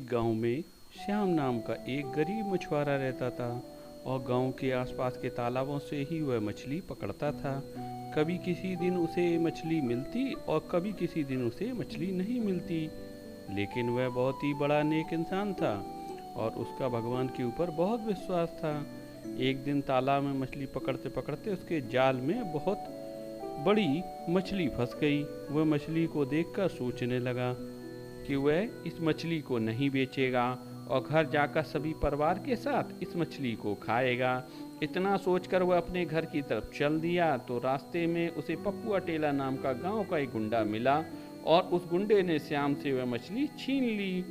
गांव में श्याम नाम का एक गरीब मछुआरा रहता था और गांव के आसपास के तालाबों से ही वह मछली पकड़ता था। कभी किसी दिन उसे मछली मिलती और कभी किसी दिन उसे मछली नहीं मिलती, लेकिन वह बहुत ही बड़ा नेक इंसान था और उसका भगवान के ऊपर बहुत विश्वास था। एक दिन तालाब में मछली पकड़ते पकड़ते उसके जाल में बहुत बड़ी मछली फंस गई। वह मछली को देखकर सोचने लगा कि वह इस मछली को नहीं बेचेगा और घर जाकर सभी परिवार के साथ इस मछली को खाएगा। इतना सोचकर वह अपने घर की तरफ चल दिया तो रास्ते में उसे पप्पू अटेला नाम का गांव का एक गुंडा मिला और उस गुंडे ने श्याम से वह मछली छीन ली।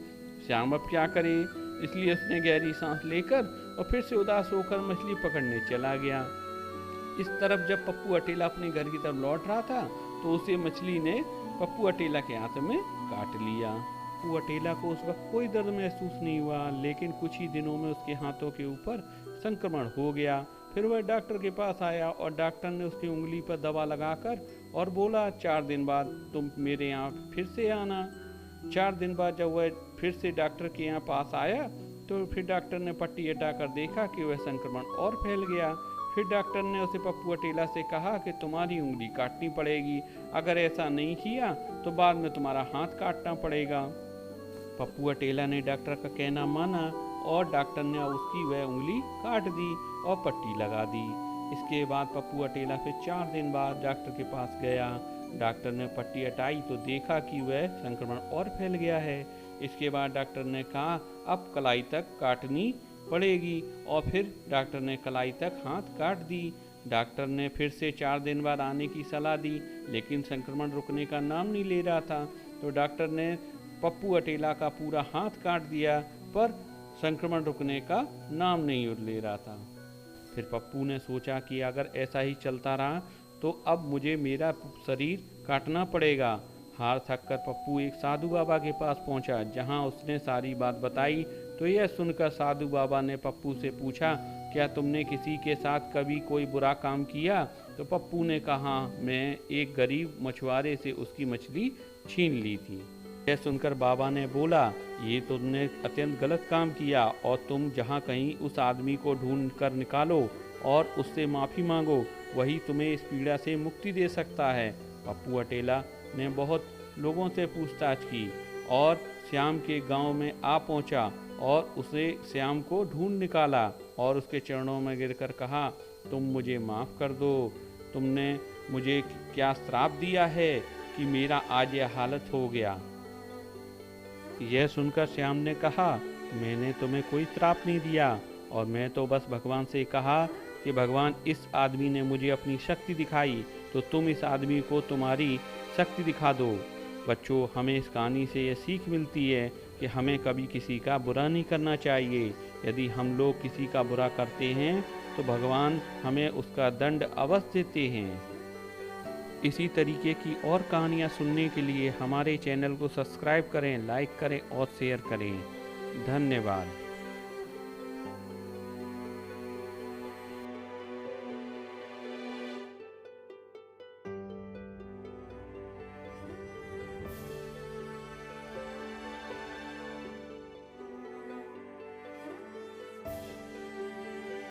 श्याम अब क्या करे, इसलिए उसने गहरी सांस लेकर और फिर से उदास होकर मछली पकड़ने चला गया। इस तरफ जब पप्पू अटेला अपने घर की तरफ लौट रहा था तो उसे मछली ने पप्पू अटेला के हाथ में काट लिया। पप्पू अटेला को उस वक्त कोई दर्द महसूस नहीं हुआ, लेकिन कुछ ही दिनों में उसके हाथों के ऊपर संक्रमण हो गया। फिर वह डॉक्टर के पास आया और डॉक्टर ने उसकी उंगली पर दवा लगाकर और बोला 4 दिन बाद तुम मेरे यहाँ फिर से आना। 4 दिन बाद जब वह फिर से डॉक्टर के यहाँ पास आया तो फिर डॉक्टर ने पट्टी हटाकर देखा कि वह संक्रमण और फैल गया। फिर डॉक्टर ने उसे पप्पू अटेला से कहा कि तुम्हारी उंगली काटनी पड़ेगी, अगर ऐसा नहीं किया तो बाद में तुम्हारा हाथ काटना पड़ेगा। पप्पू अटेला ने डॉक्टर का कहना माना और डॉक्टर ने उसकी वह उंगली काट दी और पट्टी लगा दी। इसके बाद पप्पू अटेला फिर 4 दिन बाद डॉक्टर के पास गया। डॉक्टर ने पट्टी हटाई तो देखा कि वह संक्रमण और फैल गया है। इसके बाद डॉक्टर ने कहा अब कलाई तक काटनी पड़ेगी और फिर डॉक्टर ने कलाई तक हाथ काट दी। डॉक्टर ने फिर से 4 दिन बाद आने की सलाह दी, लेकिन संक्रमण रुकने का नाम नहीं ले रहा था। तो डॉक्टर ने पप्पू अटेला का पूरा हाथ काट दिया, पर संक्रमण रुकने का नाम नहीं ले रहा था। फिर पप्पू ने सोचा कि अगर ऐसा ही चलता रहा तो अब मुझे मेरा शरीर काटना पड़ेगा। हार थक कर पप्पू एक साधु बाबा के पास पहुंचा, जहां उसने सारी बात बताई। तो यह सुनकर साधु बाबा ने पप्पू से पूछा, क्या तुमने किसी के साथ कभी कोई बुरा काम किया? तो पप्पू ने कहा, मैं एक गरीब मछुआरे से उसकी मछली छीन ली थी। यह सुनकर बाबा ने बोला, ये तुमने अत्यंत गलत काम किया और तुम जहाँ कहीं उस आदमी को ढूंढ कर निकालो और उससे माफ़ी मांगो, वही तुम्हें इस पीड़ा से मुक्ति दे सकता है। पप्पू अटेला ने बहुत लोगों से पूछताछ की और श्याम के गांव में आ पहुंचा और उसे श्याम को ढूंढ निकाला और उसके चरणों में गिरकर कहा, तुम मुझे माफ़ कर दो, तुमने मुझे क्या श्राप दिया है कि मेरा आज यह हालत हो गया। यह सुनकर श्याम ने कहा, मैंने तुम्हें कोई श्राप नहीं दिया और मैं तो बस भगवान से कहा कि भगवान इस आदमी ने मुझे अपनी शक्ति दिखाई तो तुम इस आदमी को तुम्हारी शक्ति दिखा दो। बच्चों, हमें इस कहानी से यह सीख मिलती है कि हमें कभी किसी का बुरा नहीं करना चाहिए। यदि हम लोग किसी का बुरा करते हैं तो भगवान हमें उसका दंड अवश्य देते हैं। इसी तरीके की और कहानियाँ सुनने के लिए हमारे चैनल को सब्सक्राइब करें, लाइक करें और शेयर करें। धन्यवाद।